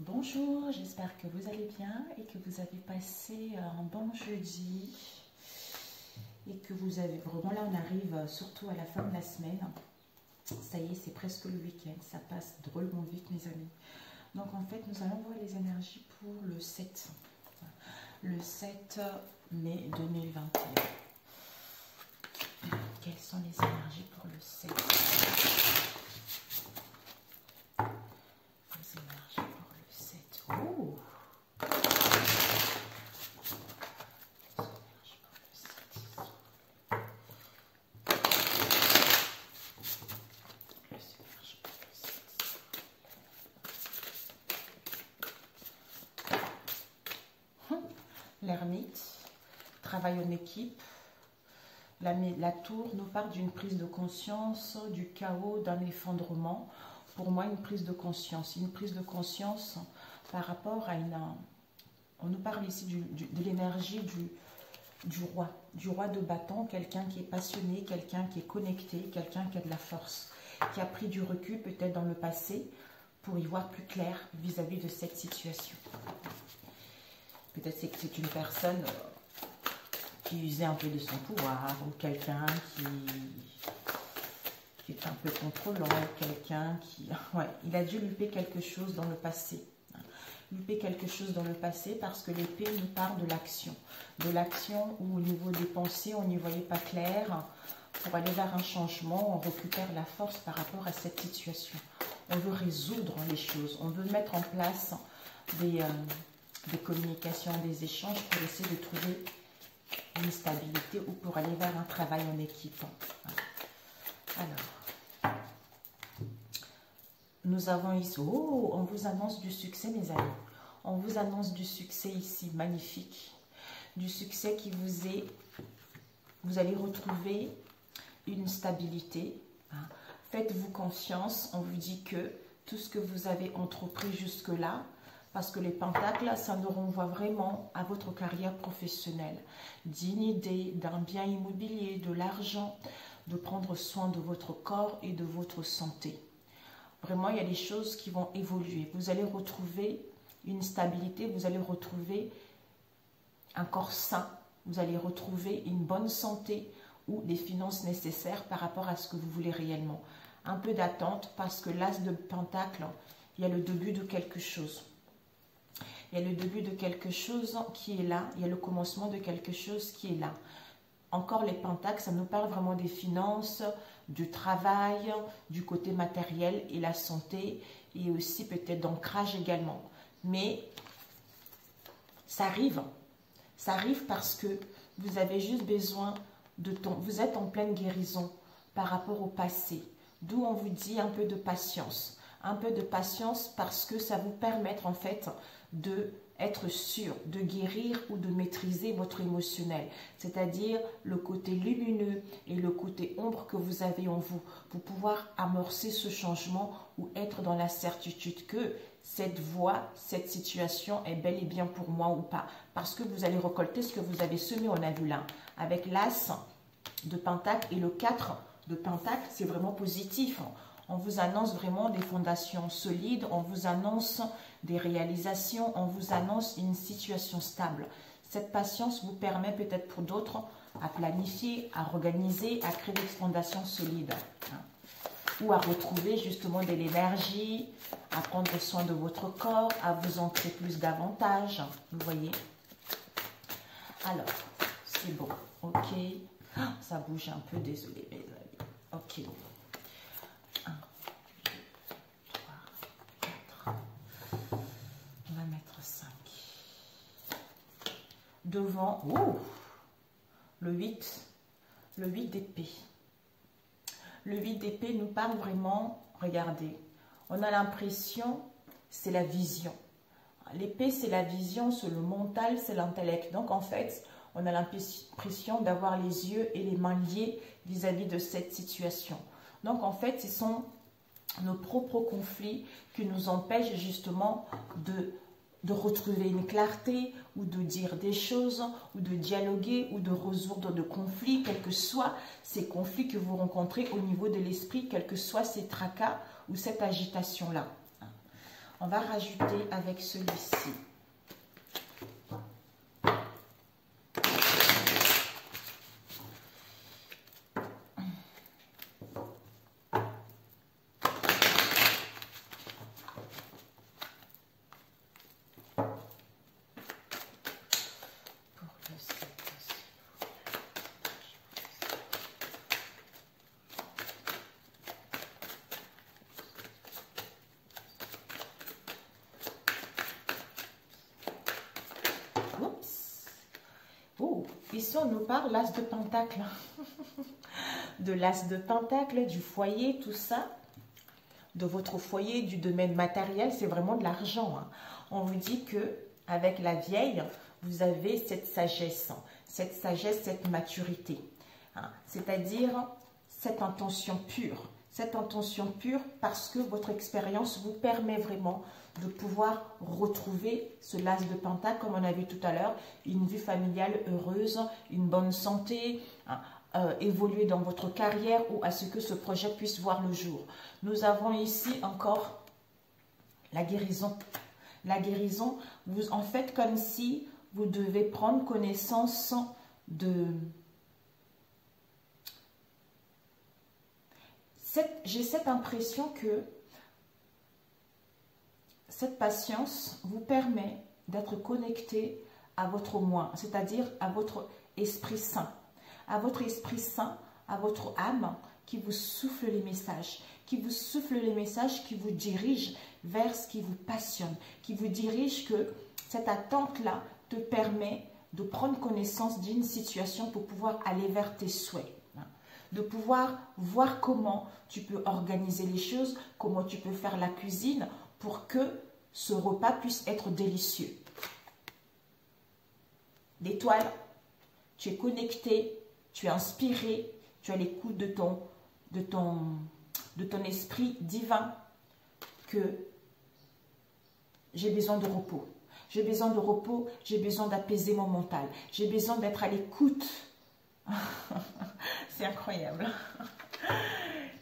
Bonjour, j'espère que vous allez bien et que vous avez passé un bon jeudi et que vous avez vraiment, là on arrive surtout à la fin de la semaine, ça y est, c'est presque le week-end, ça passe drôlement vite mes amis. Donc en fait nous allons voir les énergies pour le 7 mai 2021. Quelles sont les énergies pour le 7? Les énergies pour le 7. Oh! L'ermite, travail en équipe. La tour nous parle d'une prise de conscience, du chaos, d'un effondrement. Pour moi, une prise de conscience. Une prise de conscience par rapport à une... On nous parle ici de l'énergie du roi de bâton, quelqu'un qui est passionné, quelqu'un qui est connecté, quelqu'un qui a de la force, qui a pris du recul peut-être dans le passé pour y voir plus clair vis-à-vis de cette situation. Peut-être que c'est une personne qui usait un peu de son pouvoir, ou quelqu'un qui est un peu contrôlant, quelqu'un qui... Ouais, il a dû luper quelque chose dans le passé. Luper quelque chose dans le passé parce que l'épée nous parle de l'action. De l'action où au niveau des pensées, on n'y voyait pas clair. Pour aller vers un changement, on récupère la force par rapport à cette situation. On veut résoudre les choses, on veut mettre en place des communications, des échanges pour essayer de trouver une stabilité ou pour aller vers un travail en équipe. Alors, nous avons ici, oh, on vous annonce du succès mes amis. On vous annonce du succès ici, magnifique. Du succès qui vous allez retrouver une stabilité. Faites-vous confiance, on vous dit que tout ce que vous avez entrepris jusque-là, parce que les pentacles, ça nous renvoie vraiment à votre carrière professionnelle, d'une idée, d'un bien immobilier, de l'argent, de prendre soin de votre corps et de votre santé. Vraiment, il y a des choses qui vont évoluer. Vous allez retrouver une stabilité, vous allez retrouver un corps sain, vous allez retrouver une bonne santé ou les finances nécessaires par rapport à ce que vous voulez réellement. Un peu d'attente parce que l'as de pentacle, il y a le début de quelque chose. Il y a le début de quelque chose qui est là. Il y a le commencement de quelque chose qui est là. Encore les pentacles, ça nous parle vraiment des finances, du travail, du côté matériel et la santé. Et aussi peut-être d'ancrage également. Mais ça arrive. Ça arrive parce que vous avez juste besoin de temps. Vous êtes en pleine guérison par rapport au passé. D'où on vous dit un peu de patience. Un peu de patience parce que ça vous permet en fait d'être sûr, de guérir ou de maîtriser votre émotionnel. C'est-à-dire le côté lumineux et le côté ombre que vous avez en vous pour pouvoir amorcer ce changement ou être dans la certitude que cette voie, cette situation est bel et bien pour moi ou pas. Parce que vous allez récolter ce que vous avez semé, on a vu là. Avec l'as de pentacle et le 4 de pentacle, c'est vraiment positif. On vous annonce vraiment des fondations solides, on vous annonce des réalisations, on vous annonce une situation stable. Cette patience vous permet peut-être pour d'autres à planifier, à organiser, à créer des fondations solides. Ou à retrouver justement de l'énergie, à prendre soin de votre corps, à vous ancrer plus davantage. Vous voyez? Alors, c'est bon. Ok. Ça bouge un peu, désolé mes amis. Ok. 1, 2, 3, 4. On va mettre 5. Devant, oh, le 8 d'épée. Le 8 d'épée nous parle vraiment, regardez, on a l'impression, c'est la vision. L'épée, c'est la vision, c'est le mental, c'est l'intellect. Donc, en fait, on a l'impression d'avoir les yeux et les mains liés vis-à-vis de cette situation. Donc, en fait, ce sont nos propres conflits qui nous empêchent justement de retrouver une clarté ou de dire des choses ou de dialoguer ou de résoudre de conflits, quels que soient ces conflits que vous rencontrez au niveau de l'esprit, quels que soient ces tracas ou cette agitation-là. On va rajouter avec celui-ci. Ici, on nous parle l'as de pentacle. De l'as de pentacle, du foyer, tout ça. De votre foyer, du domaine matériel, c'est vraiment de l'argent. Hein. On vous dit que avec la vieille, vous avez cette sagesse, cette maturité. Hein. C'est-à-dire cette intention pure. Cette intention pure parce que votre expérience vous permet vraiment de pouvoir retrouver ce l'as de pentacle, comme on a vu tout à l'heure, une vie familiale heureuse, une bonne santé, hein, évoluer dans votre carrière ou à ce que ce projet puisse voir le jour. Nous avons ici encore la guérison. La guérison, vous en faites comme si vous devez prendre connaissance de... J'ai cette impression que cette patience vous permet d'être connecté à votre moi, c'est-à-dire à votre Esprit Saint, à votre âme qui vous souffle les messages, qui vous dirige vers ce qui vous passionne, qui vous dirige que cette attente-là te permet de prendre connaissance d'une situation pour pouvoir aller vers tes souhaits. De pouvoir voir comment tu peux organiser les choses, comment tu peux faire la cuisine pour que ce repas puisse être délicieux. L'étoile, tu es connecté, tu es inspiré, tu as l'écoute de ton esprit divin que j'ai besoin de repos. J'ai besoin de repos, j'ai besoin d'apaiser mon mental, j'ai besoin d'être à l'écoute. C'est incroyable.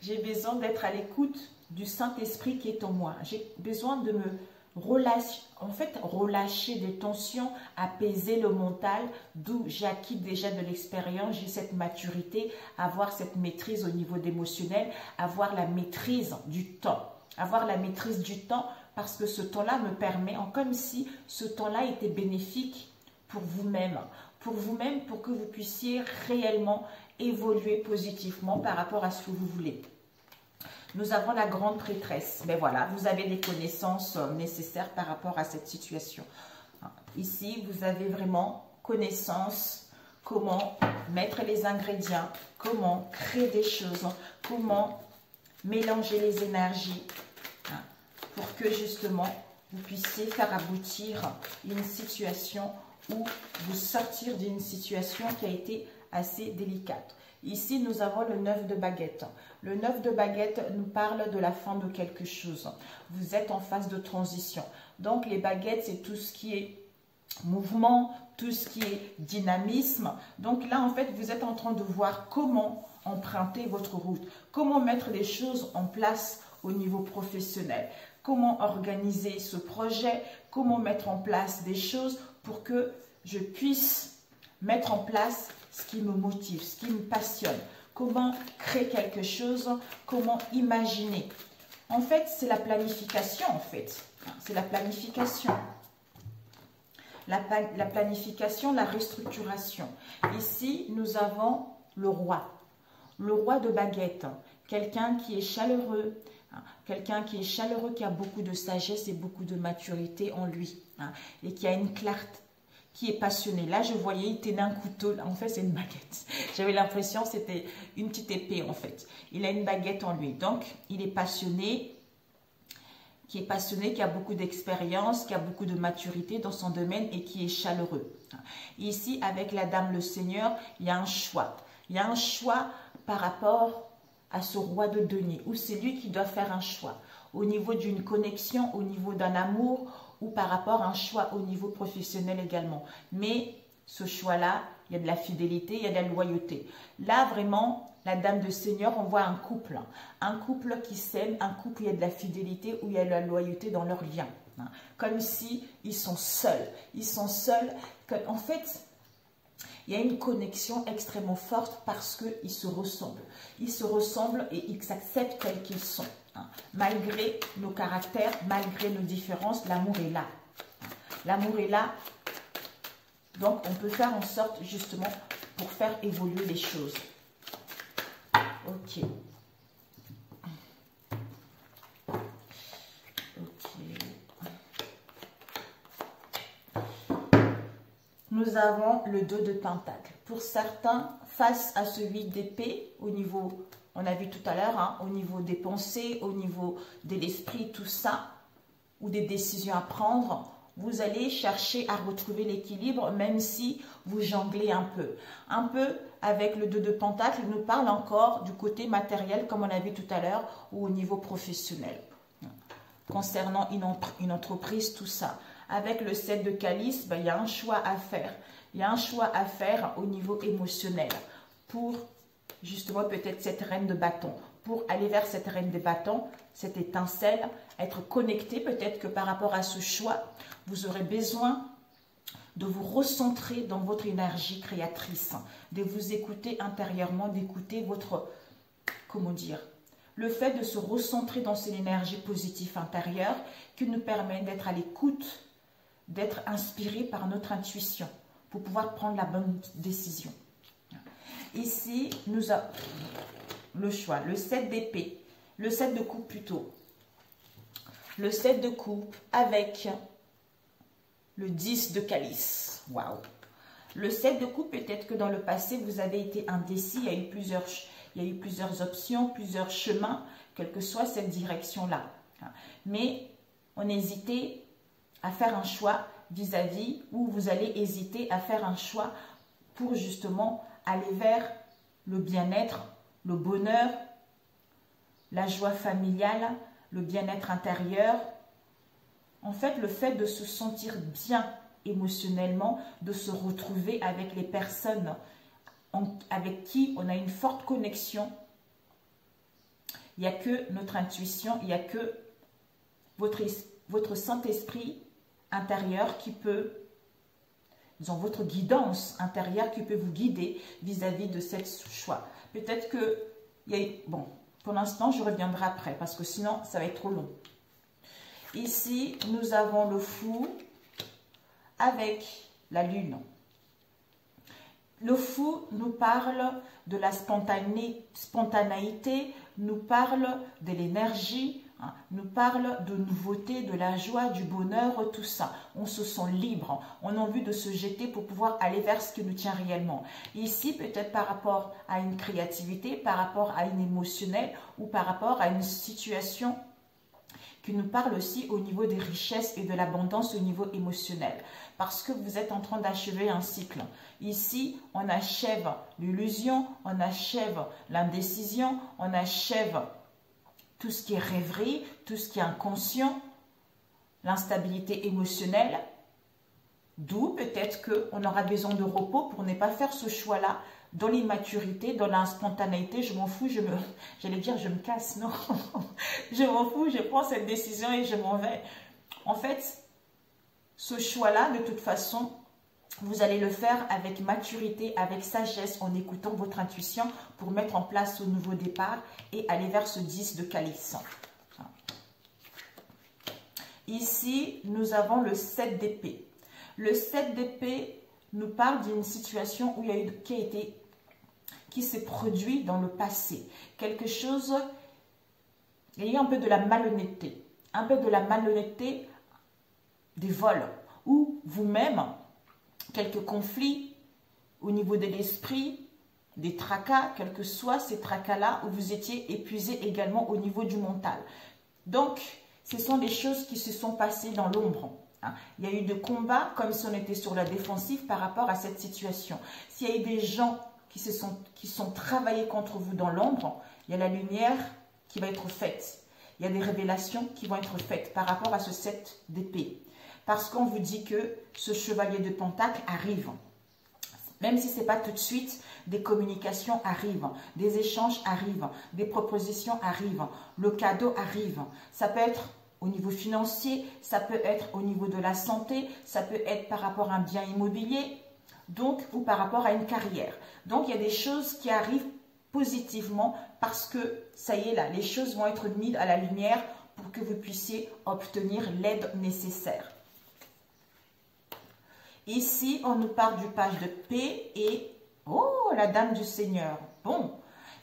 J'ai besoin d'être à l'écoute du Saint-Esprit qui est en moi. J'ai besoin de me relâcher des tensions, apaiser le mental, d'où j'ai acquis déjà de l'expérience, j'ai cette maturité, avoir cette maîtrise au niveau d'émotionnel, avoir la maîtrise du temps. Avoir la maîtrise du temps parce que ce temps-là me permet, comme si ce temps-là était bénéfique pour vous-même, pour que vous puissiez réellement évoluer positivement par rapport à ce que vous voulez. Nous avons la grande prêtresse. Mais voilà, vous avez les connaissances nécessaires par rapport à cette situation. Ici, vous avez vraiment connaissance, comment mettre les ingrédients, comment créer des choses, comment mélanger les énergies pour que justement vous puissiez faire aboutir une situation ou vous sortir d'une situation qui a été assez délicate. Ici, nous avons le 9 de baguette. Le 9 de baguette nous parle de la fin de quelque chose. Vous êtes en phase de transition. Donc, les baguettes, c'est tout ce qui est mouvement, tout ce qui est dynamisme. Donc là, en fait, vous êtes en train de voir comment emprunter votre route, comment mettre les choses en place au niveau professionnel, comment organiser ce projet, comment mettre en place des choses pour que je puisse mettre en place ce qui me motive, ce qui me passionne, comment créer quelque chose, comment imaginer. En fait, c'est la planification, en fait. C'est la planification. La planification, la restructuration. Ici, nous avons le roi de baguette, quelqu'un qui est chaleureux, qui a beaucoup de sagesse et beaucoup de maturité en lui, et qui a une clarté, qui est passionné. Là, je voyais, il tenait un couteau. En fait, c'est une baguette. J'avais l'impression que c'était une petite épée, en fait. Il a une baguette en lui. Donc, il est passionné, qui a beaucoup d'expérience, qui a beaucoup de maturité dans son domaine et qui est chaleureux. Ici, avec la Dame le Seigneur, il y a un choix. Il y a un choix par rapport à ce roi de denier, où c'est lui qui doit faire un choix. Au niveau d'une connexion, au niveau d'un amour, ou par rapport à un choix au niveau professionnel également. Mais ce choix-là, il y a de la fidélité, il y a de la loyauté. Là, vraiment, la dame de Seigneur, on voit un couple. Un couple qui s'aime, un couple où il y a de la fidélité, où il y a de la loyauté dans leur lien. Comme si ils sont seuls. Ils sont seuls. En fait, il y a une connexion extrêmement forte parce qu'ils se ressemblent. Ils se ressemblent et ils s'acceptent tels qu'ils sont. Malgré nos caractères, malgré nos différences, l'amour est là. L'amour est là. Donc, on peut faire en sorte, justement, pour faire évoluer les choses. Ok. Nous avons le 2 de Pentacle. Pour certains, face à ce 8 d'épée, au niveau, on a vu tout à l'heure, au niveau des pensées, au niveau de l'esprit, tout ça, ou des décisions à prendre, vous allez chercher à retrouver l'équilibre, même si vous jonglez un peu. Un peu avec le 2 de Pentacle, il nous parle encore du côté matériel, comme on a vu tout à l'heure, ou au niveau professionnel. Concernant une entreprise, tout ça. Avec le 7 de Calice, il y a un choix à faire. Il y a un choix à faire au niveau émotionnel pour justement peut-être cette reine de bâton. Pour aller vers cette reine de bâton, cette étincelle, être connecté, peut-être que par rapport à ce choix, vous aurez besoin de vous recentrer dans votre énergie créatrice, de vous écouter intérieurement, d'écouter votre, comment dire, le fait de se recentrer dans cette énergie positive intérieure qui nous permet d'être à l'écoute, d'être inspiré par notre intuition pour pouvoir prendre la bonne décision. Ici, nous avons le choix, le 7 d'épée, le 7 de coupe plutôt. Le 7 de coupe avec le 10 de calice. Waouh! Le 7 de coupe, peut-être que dans le passé, vous avez été indécis, il y a eu plusieurs options, plusieurs chemins, quelle que soit cette direction-là. Mais on hésitait à faire un choix vis-à-vis où vous allez hésiter à faire un choix pour justement aller vers le bien-être, le bonheur, la joie familiale, le bien-être intérieur. En fait, le fait de se sentir bien émotionnellement, de se retrouver avec les personnes avec qui on a une forte connexion. Il n'y a que notre intuition, il n'y a que votre Saint-Esprit intérieur qui peut, disons, votre guidance intérieure qui peut vous guider vis-à-vis de cette choix. Peut-être que, bon, pour l'instant, je reviendrai après parce que sinon, ça va être trop long. Ici, nous avons le fou avec la lune. Le fou nous parle de la spontanéité, nous parle de l'énergie, nous parle de nouveauté, de la joie, du bonheur, tout ça. On se sent libre, on a envie de se jeter pour pouvoir aller vers ce qui nous tient réellement. Ici, peut-être par rapport à une créativité, par rapport à une émotionnelle ou par rapport à une situation qui nous parle aussi au niveau des richesses et de l'abondance au niveau émotionnel. Parce que vous êtes en train d'achever un cycle. Ici, on achève l'illusion, on achève l'indécision, on achève tout ce qui est rêverie, tout ce qui est inconscient, l'instabilité émotionnelle. D'où peut-être qu'on aura besoin de repos pour ne pas faire ce choix-là dans l'immaturité, dans la spontanéité. Je m'en fous, j'allais dire je me casse, non. Je m'en fous, je prends cette décision et je m'en vais. En fait, ce choix-là, de toute façon, vous allez le faire avec maturité, avec sagesse, en écoutant votre intuition pour mettre en place ce nouveau départ et aller vers ce 10 de calice. Ici, nous avons le 7 d'épée. Le 7 d'épée nous parle d'une situation où il y a eu, qui s'est produit dans le passé. Quelque chose, il y a eu un peu de la malhonnêteté. Un peu de la malhonnêteté des vols. Ou vous-même, quelques conflits au niveau de l'esprit, des tracas, quels que soient ces tracas-là, où vous étiez épuisé également au niveau du mental. Donc, ce sont des choses qui se sont passées dans l'ombre. Il y a eu des combats comme si on était sur la défensive par rapport à cette situation. S'il y a eu des gens qui sont travaillés contre vous dans l'ombre, il y a la lumière qui va être faite. Il y a des révélations qui vont être faites par rapport à ce 7 d'épée. Parce qu'on vous dit que ce chevalier de Pentacle arrive. Même si ce n'est pas tout de suite, des communications arrivent, des échanges arrivent, des propositions arrivent, le cadeau arrive. Ça peut être au niveau financier, ça peut être au niveau de la santé, ça peut être par rapport à un bien immobilier, donc, ou par rapport à une carrière. Donc, il y a des choses qui arrivent positivement parce que, ça y est là, les choses vont être mises à la lumière pour que vous puissiez obtenir l'aide nécessaire. Ici, on nous parle du page de paix et, oh, la dame du Seigneur. Bon,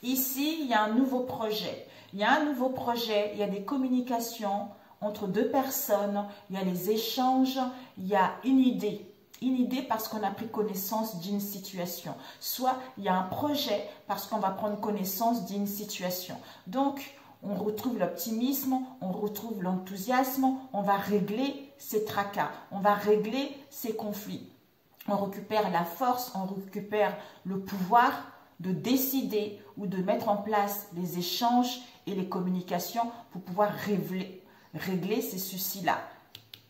ici, il y a un nouveau projet. Il y a un nouveau projet, il y a des communications entre deux personnes, il y a les échanges, il y a une idée. Une idée parce qu'on a pris connaissance d'une situation. Soit il y a un projet parce qu'on va prendre connaissance d'une situation. Donc, on retrouve l'optimisme, on retrouve l'enthousiasme, on va régler ces tracas, on va régler ces conflits. On récupère la force, on récupère le pouvoir de décider ou de mettre en place les échanges et les communications pour pouvoir régler ces soucis-là.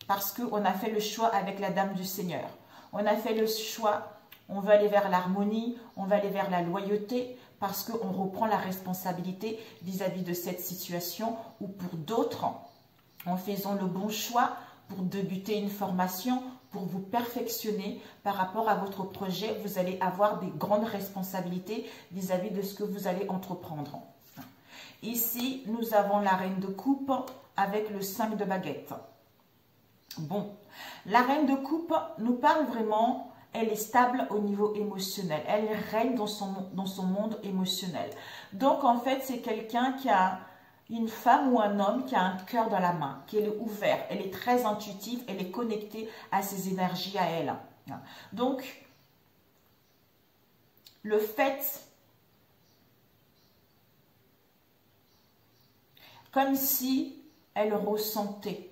Parce qu'on a fait le choix avec la Dame du Seigneur. On a fait le choix, on va aller vers l'harmonie, on va aller vers la loyauté, parce qu'on reprend la responsabilité vis-à-vis de cette situation ou pour d'autres, en faisant le bon choix pour débuter une formation, pour vous perfectionner par rapport à votre projet, vous allez avoir des grandes responsabilités vis-à-vis de ce que vous allez entreprendre. Ici, nous avons la reine de coupe avec le 5 de baguette. Bon, la reine de coupe nous parle vraiment, elle est stable au niveau émotionnel. Elle règne dans son monde émotionnel. Donc, en fait, c'est quelqu'un qui a une femme ou un homme qui a un cœur dans la main, qui est ouvert. Elle est très intuitive, elle est connectée à ses énergies à elle. Donc, le fait, comme si elle ressentait.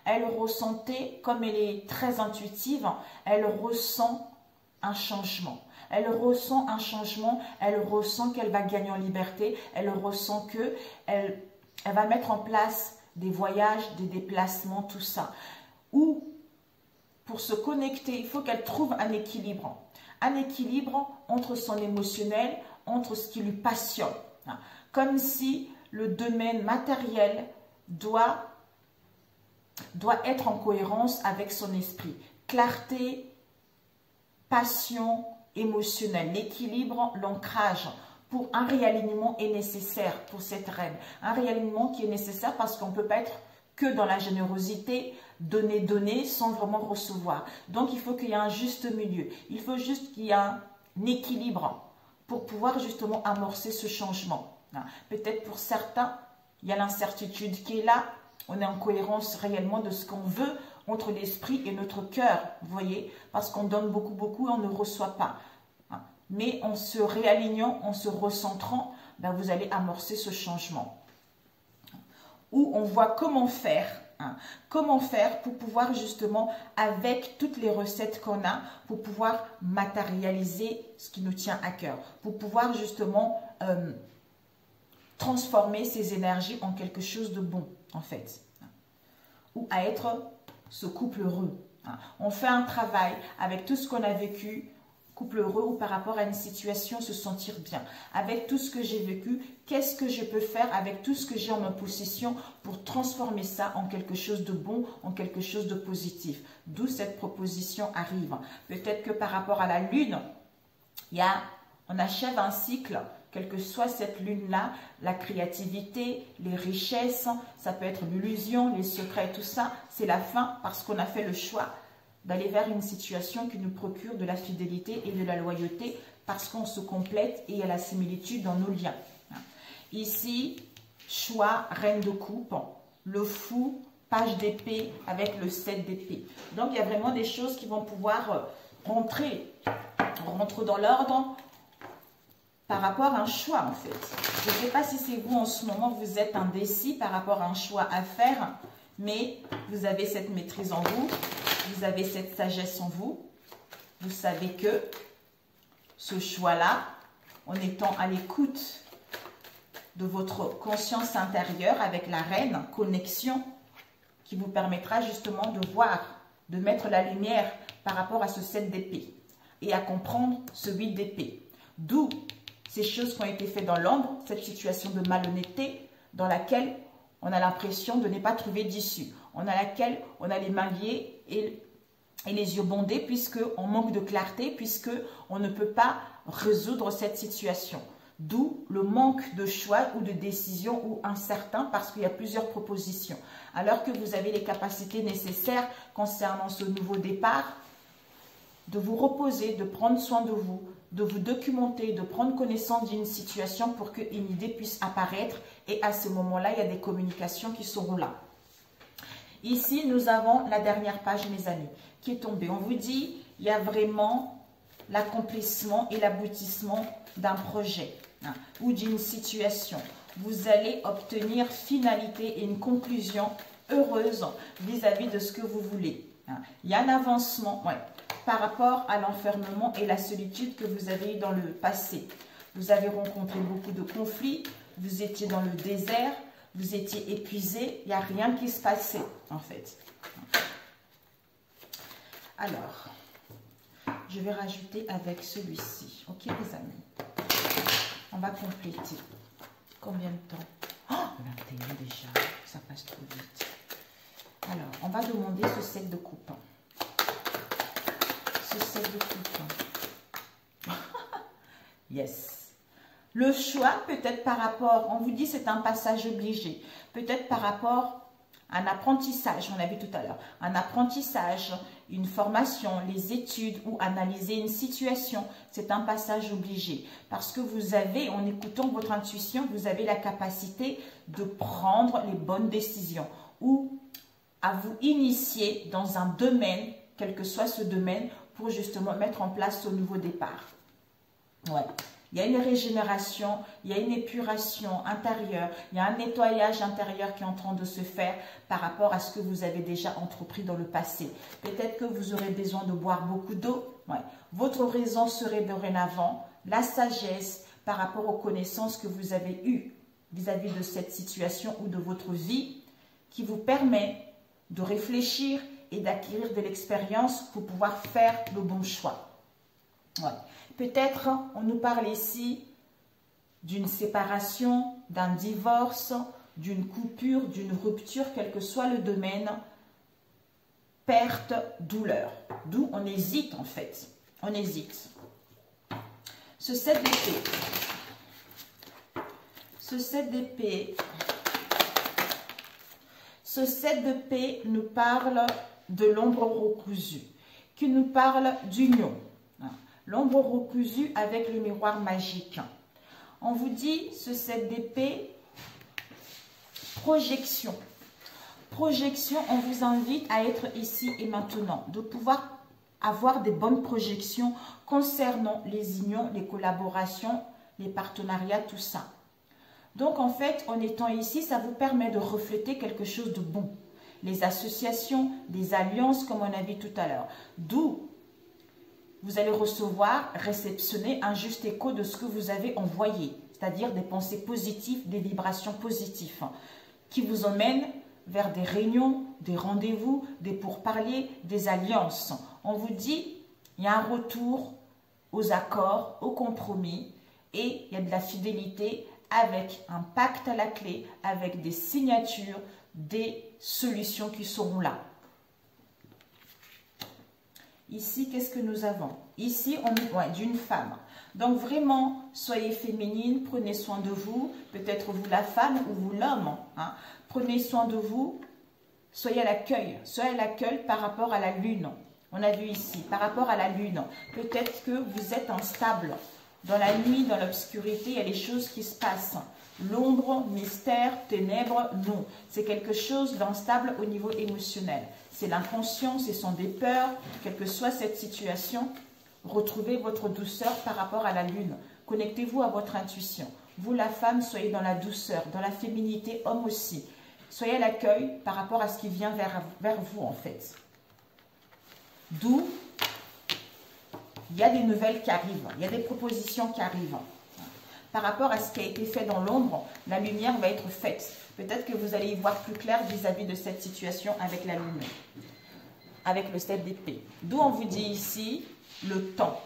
Elle ressentait, comme elle est très intuitive, elle ressent un changement. Elle ressent un changement, elle ressent qu'elle va gagner en liberté, elle ressent qu'elle va mettre en place des voyages, des déplacements, tout ça. Ou, pour se connecter, il faut qu'elle trouve un équilibre. Un équilibre entre son émotionnel, entre ce qui lui passionne. Comme si le domaine matériel doit être en cohérence avec son esprit. Clarté, passion, émotionnel, l'équilibre, l'ancrage pour un réalignement est nécessaire pour cette reine. Un réalignement qui est nécessaire parce qu'on ne peut pas être que dans la générosité, donner sans vraiment recevoir. Donc, il faut qu'il y ait un juste milieu. Il faut juste qu'il y ait un équilibre pour pouvoir justement amorcer ce changement. Peut-être pour certains, il y a l'incertitude qui est là. On est en cohérence réellement de ce qu'on veut entre l'esprit et notre cœur, vous voyez, parce qu'on donne beaucoup et on ne reçoit pas. Mais en se réalignant, en se recentrant, ben vous allez amorcer ce changement. Où on voit comment faire. Comment faire pour pouvoir justement, avec toutes les recettes qu'on a, pour pouvoir matérialiser ce qui nous tient à cœur. Pour pouvoir justement transformer ces énergies en quelque chose de bon, en fait. Ou à être ce couple heureux. On fait un travail avec tout ce qu'on a vécu, couple heureux ou par rapport à une situation, se sentir bien. Avec tout ce que j'ai vécu, qu'est-ce que je peux faire avec tout ce que j'ai en ma possession pour transformer ça en quelque chose de bon, en quelque chose de positif. D'où cette proposition arrive. Peut-être que par rapport à la lune, on achève un cycle, quelle que soit cette lune-là, la créativité, les richesses, ça peut être l'illusion, les secrets, tout ça, c'est la fin parce qu'on a fait le choix d'aller vers une situation qui nous procure de la fidélité et de la loyauté parce qu'on se complète et il y a la similitude dans nos liens. Ici, choix, reine de coupe, le fou, page d'épée avec le 7 d'épée. Donc, il y a vraiment des choses qui vont pouvoir rentrer dans l'ordre par rapport à un choix, en fait. Je ne sais pas si c'est vous, en ce moment, vous êtes indécis par rapport à un choix à faire, mais vous avez cette maîtrise en vous. Vous avez cette sagesse en vous. Vous savez que ce choix-là, en étant à l'écoute de votre conscience intérieure avec la reine, connexion, qui vous permettra justement de voir, de mettre la lumière par rapport à ce 7 d'épée. et à comprendre ce 8 d'épée. D'où ces choses qui ont été faites dans l'ombre, cette situation de malhonnêteté dans laquelle on a l'impression de ne pas trouver d'issue. On a laquelle on a les mains liées et les yeux bondés puisqu'on manque de clarté, puisqu'on ne peut pas résoudre cette situation. D'où le manque de choix ou de décision ou incertain parce qu'il y a plusieurs propositions. Alors que vous avez les capacités nécessaires concernant ce nouveau départ, de vous reposer, de prendre soin de vous documenter, de prendre connaissance d'une situation pour qu'une idée puisse apparaître. Et à ce moment-là, il y a des communications qui seront là. Ici, nous avons la dernière page, mes amis, qui est tombée. On vous dit, il y a vraiment l'accomplissement et l'aboutissement d'un projet ou d'une situation. Vous allez obtenir finalité et une conclusion heureuse vis-à-vis de ce que vous voulez. Il y a un avancement par rapport à l'enfermement et la solitude que vous avez eu dans le passé. Vous avez rencontré beaucoup de conflits, vous étiez dans le désert, vous étiez épuisé, il n'y a rien qui se passait en fait. Alors, je vais rajouter avec celui-ci, ok les amis? On va compléter. Combien de temps? Oh, 21 déjà, ça passe trop vite. Alors, on va demander ce set de coupe. Ce set de coupe. Yes. Le choix, peut-être par rapport, on vous dit c'est un passage obligé. Peut-être par rapport à un apprentissage, on l'a vu tout à l'heure. Un apprentissage, une formation, les études ou analyser une situation. C'est un passage obligé. Parce que vous avez, en écoutant votre intuition, vous avez la capacité de prendre les bonnes décisions. Ou à vous initier dans un domaine, quel que soit ce domaine, pour justement mettre en place ce nouveau départ. Ouais. Il y a une régénération, il y a une épuration intérieure, il y a un nettoyage intérieur qui est en train de se faire par rapport à ce que vous avez déjà entrepris dans le passé. Peut-être que vous aurez besoin de boire beaucoup d'eau. Ouais. Votre raison serait dorénavant la sagesse par rapport aux connaissances que vous avez eues vis-à-vis de cette situation ou de votre vie qui vous permet de réfléchir et d'acquérir de l'expérience pour pouvoir faire le bon choix. Ouais. Peut-être on nous parle ici d'une séparation, d'un divorce, d'une coupure, d'une rupture, quel que soit le domaine, perte, douleur. D'où on hésite en fait. On hésite. Ce 7 d'épée. Ce 7 d'épée. Ce 7 d'épée nous parle de l'ombre recousue, qui nous parle d'union. L'ombre recousue avec le miroir magique. On vous dit, ce 7 d'épée, projection. Projection, on vous invite à être ici et maintenant, de pouvoir avoir des bonnes projections concernant les unions, les collaborations, les partenariats, tout ça. Donc, en fait, en étant ici, ça vous permet de refléter quelque chose de bon. Les associations, des alliances, comme on a vu tout à l'heure. D'où vous allez recevoir, réceptionner un juste écho de ce que vous avez envoyé, c'est-à-dire des pensées positives, des vibrations positives, qui vous emmènent vers des réunions, des rendez-vous, des pourparlers, des alliances. On vous dit, il y a un retour aux accords, aux compromis, et il y a de la fidélité avec un pacte à la clé, avec des signatures, des solutions qui seront là. Ici, qu'est-ce que nous avons? Ici, on est d'une femme. Donc, vraiment, soyez féminine, prenez soin de vous. Peut-être vous la femme ou vous l'homme. Hein. Prenez soin de vous. Soyez à l'accueil. Soyez à l'accueil par rapport à la lune. On a vu ici, par rapport à la lune. Peut-être que vous êtes instable. Dans la nuit, dans l'obscurité, il y a des choses qui se passent. L'ombre, mystère, ténèbres, non. C'est quelque chose d'instable au niveau émotionnel. C'est l'inconscient, ce sont des peurs. Quelle que soit cette situation, retrouvez votre douceur par rapport à la lune. Connectez-vous à votre intuition. Vous, la femme, soyez dans la douceur, dans la féminité, homme aussi. Soyez à l'accueil par rapport à ce qui vient vers vous, en fait. D'où il y a des nouvelles qui arrivent, il y a des propositions qui arrivent. Par rapport à ce qui a été fait dans l'ombre, la lumière va être faite. Peut-être que vous allez y voir plus clair vis-à-vis de cette situation avec la lune, avec le 7 d'épée. D'où on vous dit ici le temps.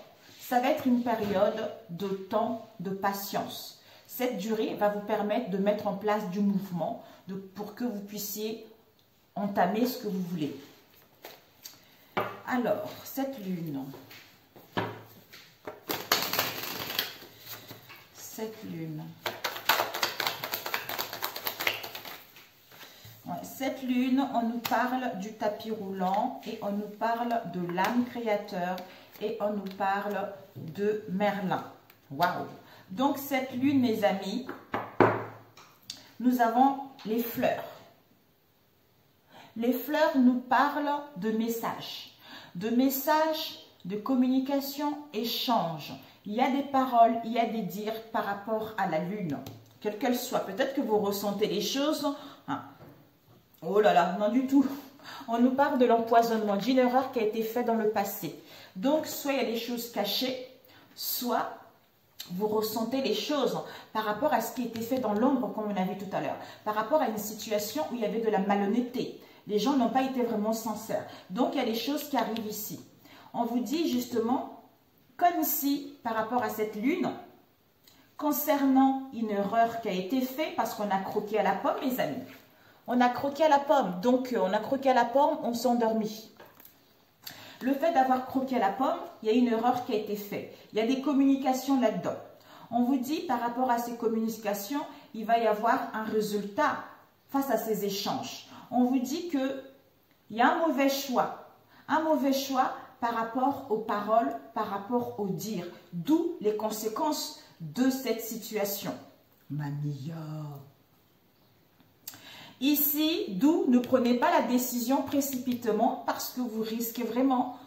Ça va être une période de temps de patience. Cette durée va vous permettre de mettre en place du mouvement pour que vous puissiez entamer ce que vous voulez. Alors, cette lune. Cette lune. Ouais, cette lune, on nous parle du tapis roulant et on nous parle de l'âme créateur et on nous parle de Merlin. Waouh! Donc, cette lune, mes amis, nous avons les fleurs. Les fleurs nous parlent de messages, de communication, échange. Il y a des paroles, il y a des dires par rapport à la lune, quelle qu'elle soit. Peut-être que vous ressentez les choses. Hein. Oh là là, non du tout. On nous parle de l'empoisonnement, d'une erreur qui a été faite dans le passé. Donc, soit il y a des choses cachées, soit vous ressentez les choses par rapport à ce qui a été fait dans l'ombre, comme on a vu tout à l'heure, par rapport à une situation où il y avait de la malhonnêteté. Les gens n'ont pas été vraiment sincères. Donc, il y a des choses qui arrivent ici. On vous dit justement, comme si, par rapport à cette lune, concernant une erreur qui a été faite, parce qu'on a croqué à la pomme, mes amis. On a croqué à la pomme. Donc, on a croqué à la pomme, on s'est endormi. Le fait d'avoir croqué à la pomme, il y a une erreur qui a été faite. Il y a des communications là-dedans. On vous dit, par rapport à ces communications, il va y avoir un résultat face à ces échanges. On vous dit qu'il y a un mauvais choix. Un mauvais choix par rapport aux paroles, par rapport aux dires. D'où les conséquences de cette situation. Mamia. Ici, d'où ne prenez pas la décision précipitamment parce que vous risquez vraiment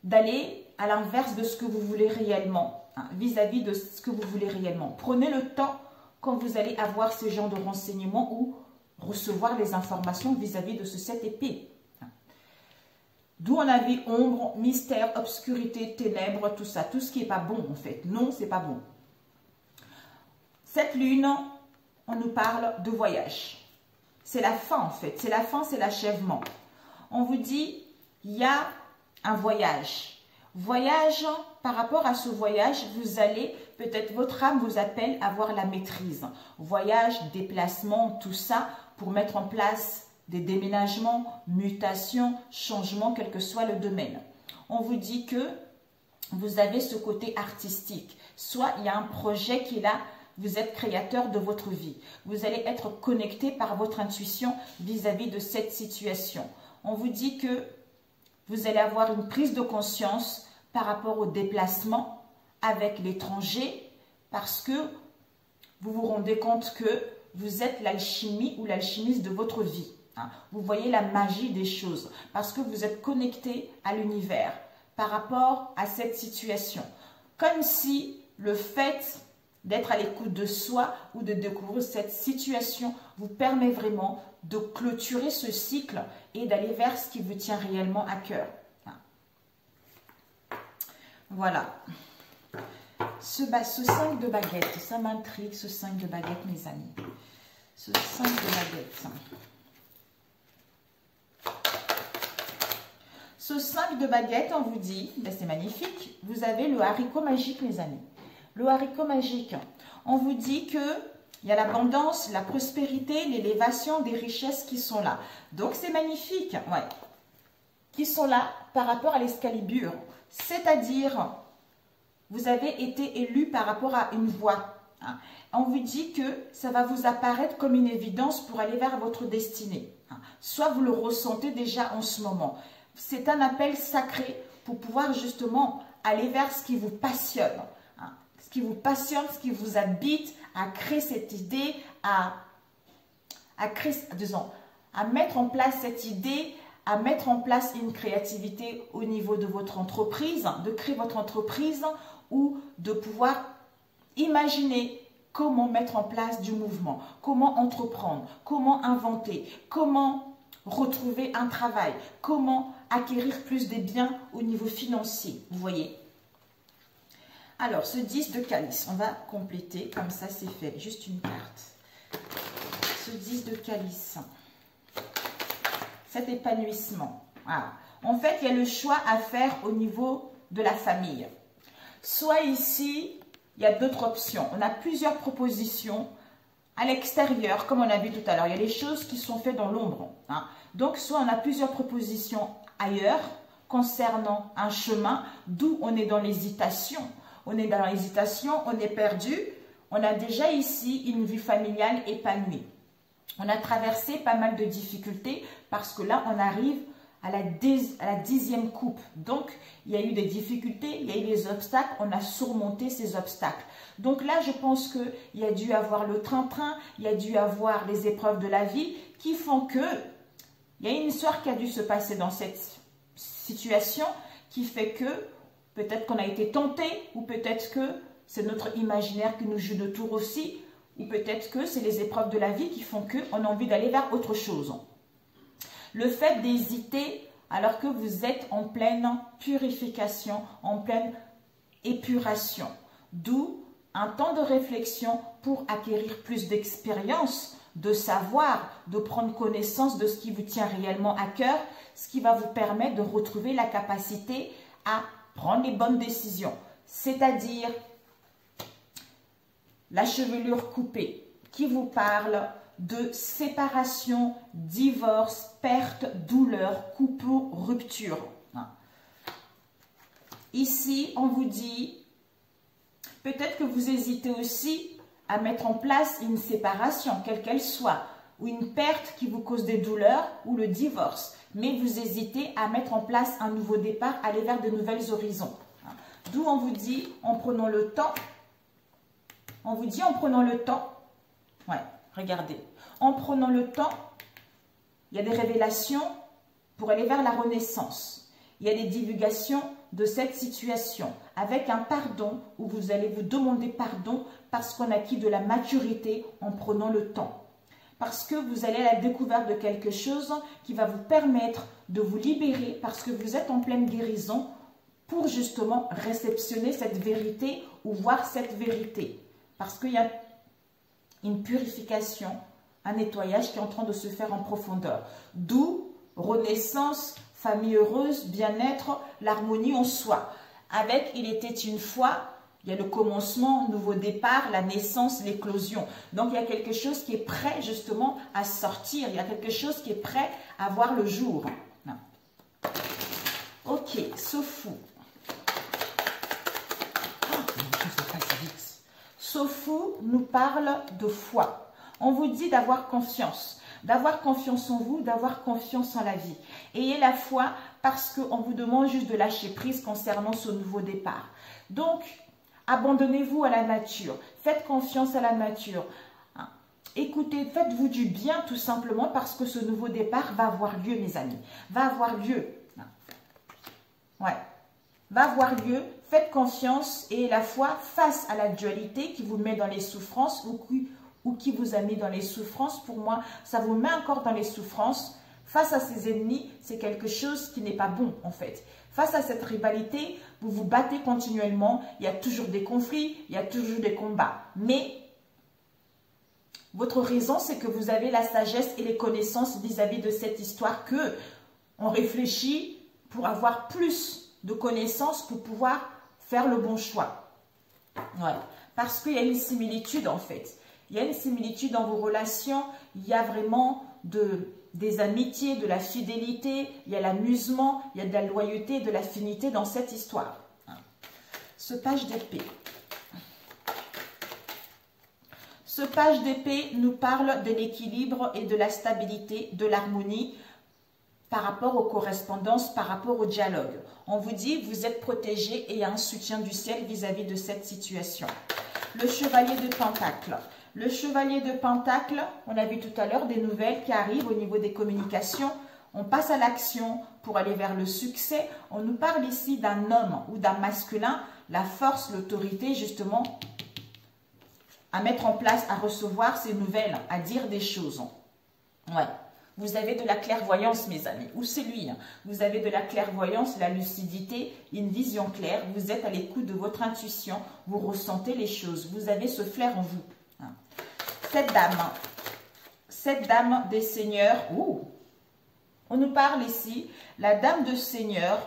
d'aller à l'inverse de ce que vous voulez réellement, vis-à-vis de ce que vous voulez réellement. Prenez le temps quand vous allez avoir ce genre de renseignements ou recevoir les informations vis-à-vis de ce 7 épées. D'où on a vu ombre, mystère, obscurité, ténèbres, tout ça. Tout ce qui n'est pas bon en fait. Non, c'est pas bon. Cette lune, on nous parle de voyage. C'est la fin en fait. C'est la fin, c'est l'achèvement. On vous dit, il y a un voyage. Voyage, par rapport à ce voyage, vous allez, peut-être votre âme vous appelle à avoir la maîtrise. Voyage, déplacement, tout ça, pour mettre en place des déménagements, mutations, changements, quel que soit le domaine. On vous dit que vous avez ce côté artistique. Soit il y a un projet qui est là, vous êtes créateur de votre vie. Vous allez être connecté par votre intuition vis-à-vis de cette situation. On vous dit que vous allez avoir une prise de conscience par rapport au déplacement avec l'étranger parce que vous vous rendez compte que vous êtes l'alchimie ou l'alchimiste de votre vie. Vous voyez la magie des choses parce que vous êtes connecté à l'univers par rapport à cette situation. Comme si le fait d'être à l'écoute de soi ou de découvrir cette situation vous permet vraiment de clôturer ce cycle et d'aller vers ce qui vous tient réellement à cœur. Voilà. Ce 5 de baguette, ça m'intrigue, ce 5 de baguette, mes amis. Ce 5 de baguette. Ce 5 de baguette, on vous dit, ben c'est magnifique, vous avez le haricot magique, mes amis. Le haricot magique, on vous dit que il y a l'abondance, la prospérité, l'élévation des richesses qui sont là. Donc, c'est magnifique, ouais. Qui sont là par rapport à l'escalibur. C'est-à-dire, vous avez été élu par rapport à une voie. Hein. On vous dit que ça va vous apparaître comme une évidence pour aller vers votre destinée. Hein. Soit vous le ressentez déjà en ce moment. C'est un appel sacré pour pouvoir justement aller vers ce qui vous passionne. Hein. Ce qui vous passionne, ce qui vous habite, à créer cette idée, à mettre en place cette idée, à mettre en place une créativité au niveau de votre entreprise, de créer votre entreprise ou de pouvoir imaginer comment mettre en place du mouvement, comment entreprendre, comment inventer, comment retrouver un travail, comment acquérir plus de biens au niveau financier, vous voyez. Alors, ce 10 de calice, on va compléter, comme ça c'est fait, juste une carte. Ce 10 de calice, cet épanouissement. Voilà. En fait, il y a le choix à faire au niveau de la famille. Soit ici, il y a d'autres options. On a plusieurs propositions à l'extérieur, comme on a vu tout à l'heure. Il y a des choses qui sont faites dans l'ombre. Hein. Donc, soit on a plusieurs propositions ailleurs concernant un chemin, d'où on est dans l'hésitation. On est dans l'hésitation, on est perdu. On a déjà ici une vie familiale épanouie. On a traversé pas mal de difficultés parce que là, on arrive à la 10e coupe. Donc, il y a eu des difficultés, il y a eu des obstacles, on a surmonté ces obstacles. Donc là, je pense qu'il y a dû avoir le train-train, il y a dû avoir les épreuves de la vie qui font que il y a une histoire qui a dû se passer dans cette situation qui fait que peut-être qu'on a été tenté ou peut-être que c'est notre imaginaire qui nous joue de tour aussi ou peut-être que c'est les épreuves de la vie qui font qu'on a envie d'aller vers autre chose. Le fait d'hésiter alors que vous êtes en pleine purification, en pleine épuration. D'où un temps de réflexion pour acquérir plus d'expérience, de savoir, de prendre connaissance de ce qui vous tient réellement à cœur, ce qui va vous permettre de retrouver la capacité à prendre les bonnes décisions. C'est-à-dire la chevelure coupée qui vous parle de séparation, divorce, perte, douleur, coupure, rupture. Ici, on vous dit, peut-être que vous hésitez aussi à mettre en place une séparation, quelle qu'elle soit, ou une perte qui vous cause des douleurs, ou le divorce. Mais vous hésitez à mettre en place un nouveau départ, aller vers de nouvelles horizons. D'où on vous dit, en prenant le temps, on vous dit en prenant le temps, ouais, regardez, en prenant le temps, il y a des révélations pour aller vers la renaissance. Il y a des divulgations de cette situation avec un pardon où vous allez vous demander pardon parce qu'on a acquis de la maturité en prenant le temps. Parce que vous allez à la découverte de quelque chose qui va vous permettre de vous libérer parce que vous êtes en pleine guérison pour justement réceptionner cette vérité ou voir cette vérité. Parce qu'il y a une purification, un nettoyage qui est en train de se faire en profondeur. D'où renaissance, famille heureuse, bien-être, l'harmonie en soi. Avec « il était une fois », il y a le commencement, nouveau départ, la naissance, l'éclosion. Donc, il y a quelque chose qui est prêt justement à sortir. Il y a quelque chose qui est prêt à voir le jour. Non. Ok, Sofu. Sofu nous parle de foi. On vous dit d'avoir confiance en vous, d'avoir confiance en la vie. Ayez la foi parce qu'on vous demande juste de lâcher prise concernant ce nouveau départ. Donc, abandonnez-vous à la nature. Faites confiance à la nature. Écoutez, faites-vous du bien tout simplement parce que ce nouveau départ va avoir lieu, mes amis. Va avoir lieu. Ouais. Va avoir lieu. Faites confiance et la foi face à la dualité qui vous met dans les souffrances ou qui vous a mis dans les souffrances. Pour moi, ça vous met encore dans les souffrances. Face à ces ennemis, c'est quelque chose qui n'est pas bon en fait. Face à cette rivalité, vous vous battez continuellement. Il y a toujours des conflits, il y a toujours des combats. Mais votre raison, c'est que vous avez la sagesse et les connaissances vis-à-vis de cette histoire que on réfléchit pour avoir plus de connaissances pour pouvoir faire le bon choix. Ouais. Parce qu'il y a une similitude en fait. Il y a une similitude dans vos relations. Il y a vraiment des amitiés, de la fidélité. Il y a l'amusement, il y a de la loyauté, de l'affinité dans cette histoire. Ce page d'épée. Ce page d'épée nous parle de l'équilibre et de la stabilité, de l'harmonie par rapport aux correspondances, par rapport au dialogue. On vous dit, vous êtes protégé et il y a un soutien du ciel vis-à-vis de cette situation. Le chevalier de Pentacle. Le chevalier de Pentacle, on a vu tout à l'heure des nouvelles qui arrivent au niveau des communications. On passe à l'action pour aller vers le succès. On nous parle ici d'un homme ou d'un masculin, la force, l'autorité justement, à mettre en place, à recevoir ces nouvelles, à dire des choses. Ouais. Vous avez de la clairvoyance, mes amis, ou c'est lui. Vous avez de la clairvoyance, la lucidité, une vision claire. Vous êtes à l'écoute de votre intuition. Vous ressentez les choses. Vous avez ce flair en vous. Cette dame des seigneurs. On nous parle ici, la dame de seigneur.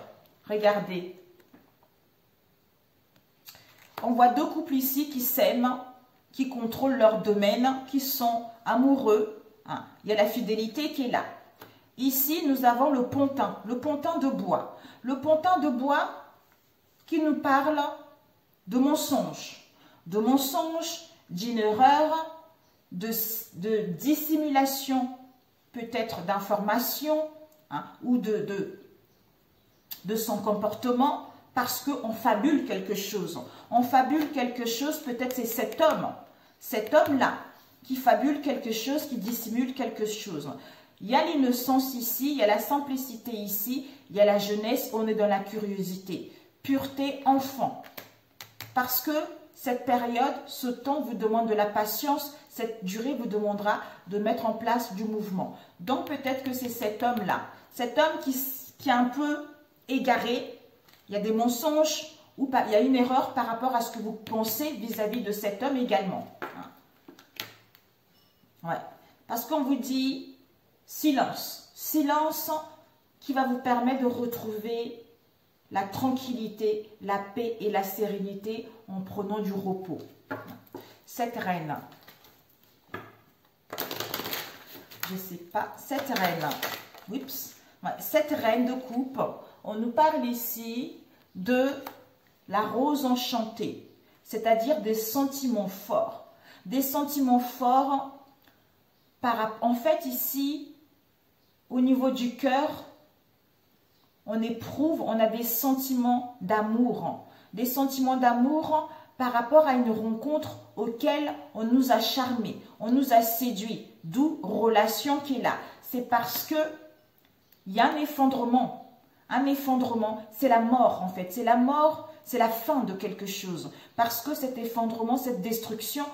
Regardez. On voit deux couples ici qui s'aiment, qui contrôlent leur domaine, qui sont amoureux. Hein. Il y a la fidélité qui est là. Ici, nous avons le pontin de bois. Le pontin de bois qui nous parle de mensonge, d'une erreur, de dissimulation, peut-être d'information, hein, ou de son comportement, parce qu'on fabule quelque chose. On fabule quelque chose, peut-être c'est cet homme-là, qui fabule quelque chose, qui dissimule quelque chose. Il y a l'innocence ici, il y a la simplicité ici, il y a la jeunesse, on est dans la curiosité. Pureté, enfant. Parce que cette période, ce temps vous demande de la patience, cette durée vous demandera de mettre en place du mouvement. Donc peut-être que c'est cet homme-là, cet homme qui est un peu égaré, il y a des mensonges, ou pas, il y a une erreur par rapport à ce que vous pensez vis-à-vis de cet homme également. Ouais. Parce qu'on vous dit silence, silence qui va vous permettre de retrouver la tranquillité, la paix et la sérénité en prenant du repos. Cette reine, je ne sais pas, cette reine, oups, ouais, cette reine de coupe, on nous parle ici de la rose enchantée, c'est-à-dire des sentiments forts. Des sentiments forts, en fait ici, au niveau du cœur, on éprouve, on a des sentiments d'amour. Des sentiments d'amour par rapport à une rencontre auquel on nous a charmés, on nous a séduits, d'où relation qui est là. C'est parce que il y a un effondrement, c'est la mort en fait, c'est la mort, c'est la fin de quelque chose. Parce que cet effondrement, cette destruction,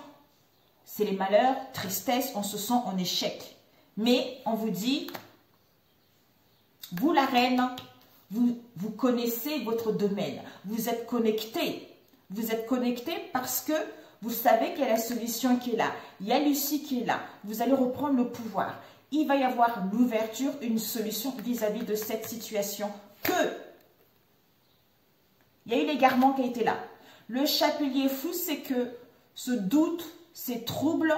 c'est les malheurs, tristesse, on se sent en échec. Mais on vous dit, vous la reine, vous connaissez votre domaine, vous êtes connecté. Vous êtes connecté parce que vous savez qu'il y a la solution qui est là. Il y a Lucie qui est là. Vous allez reprendre le pouvoir. Il va y avoir l'ouverture, une solution vis-à-vis de cette situation il y a eu l'égarement qui a été là. Le chapelier fou, c'est que ce doute, ces troubles,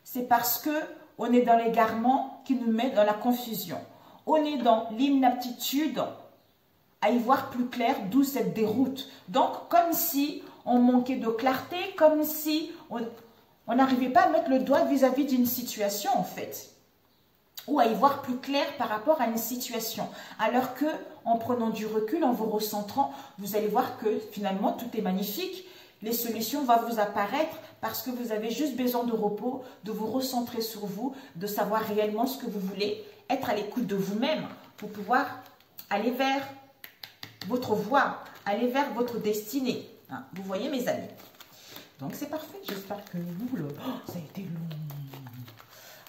c'est parce que on est dans l'égarement qui nous met dans la confusion. On est dans l'inaptitude à y voir plus clair, d'où cette déroute. Donc, comme si on manquait de clarté, comme si on n'arrivait pas à mettre le doigt vis-à-vis d'une situation, en fait. Ou à y voir plus clair par rapport à une situation. Alors que, en prenant du recul, en vous recentrant, vous allez voir que finalement, tout est magnifique. Les solutions vont vous apparaître parce que vous avez juste besoin de repos, de vous recentrer sur vous, de savoir réellement ce que vous voulez, être à l'écoute de vous-même pour pouvoir aller vers votre voie, aller vers votre destinée. Hein, vous voyez mes amis. Donc c'est parfait, j'espère que vous le... Oh, ça a été long.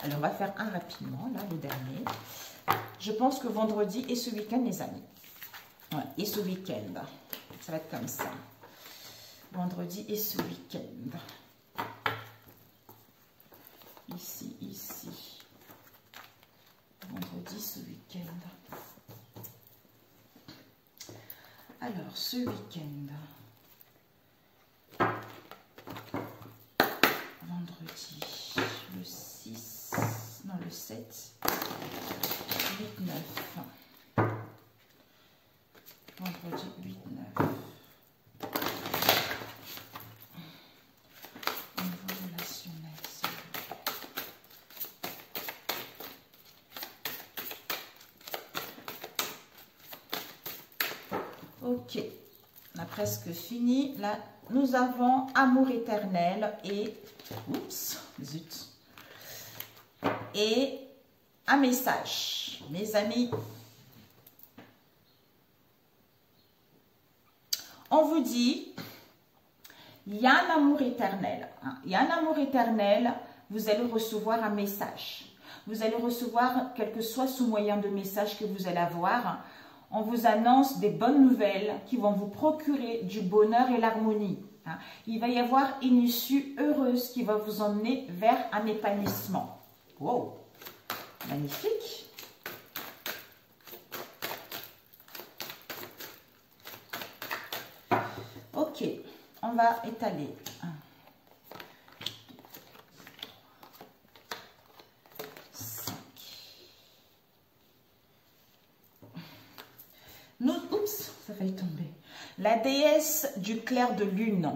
Alors on va faire un rapidement, là, le dernier. Je pense que vendredi et ce week-end, les amis. Ouais, et ce week-end. Ça va être comme ça. Vendredi et ce week-end. Ici, ici. Vendredi, ce week-end. Alors, ce week-end, vendredi, le 6, non, le 7, 8, 9. Vendredi, 8, 9. Au niveau relationnel, ok, on a presque fini. Là, nous avons amour éternel et... Oups, zut. Et un message. Mes amis, on vous dit, il y a un amour éternel. Hein. Il y a un amour éternel, vous allez recevoir un message. Vous allez recevoir, quel que soit ce moyen de message que vous allez avoir, on vous annonce des bonnes nouvelles qui vont vous procurer du bonheur et l'harmonie. Hein. Il va y avoir une issue heureuse qui va vous emmener vers un épanouissement. Wow, magnifique. Ok. on va étaler. 1, 5. Oups, ça a failli tomber. La déesse du clair de lune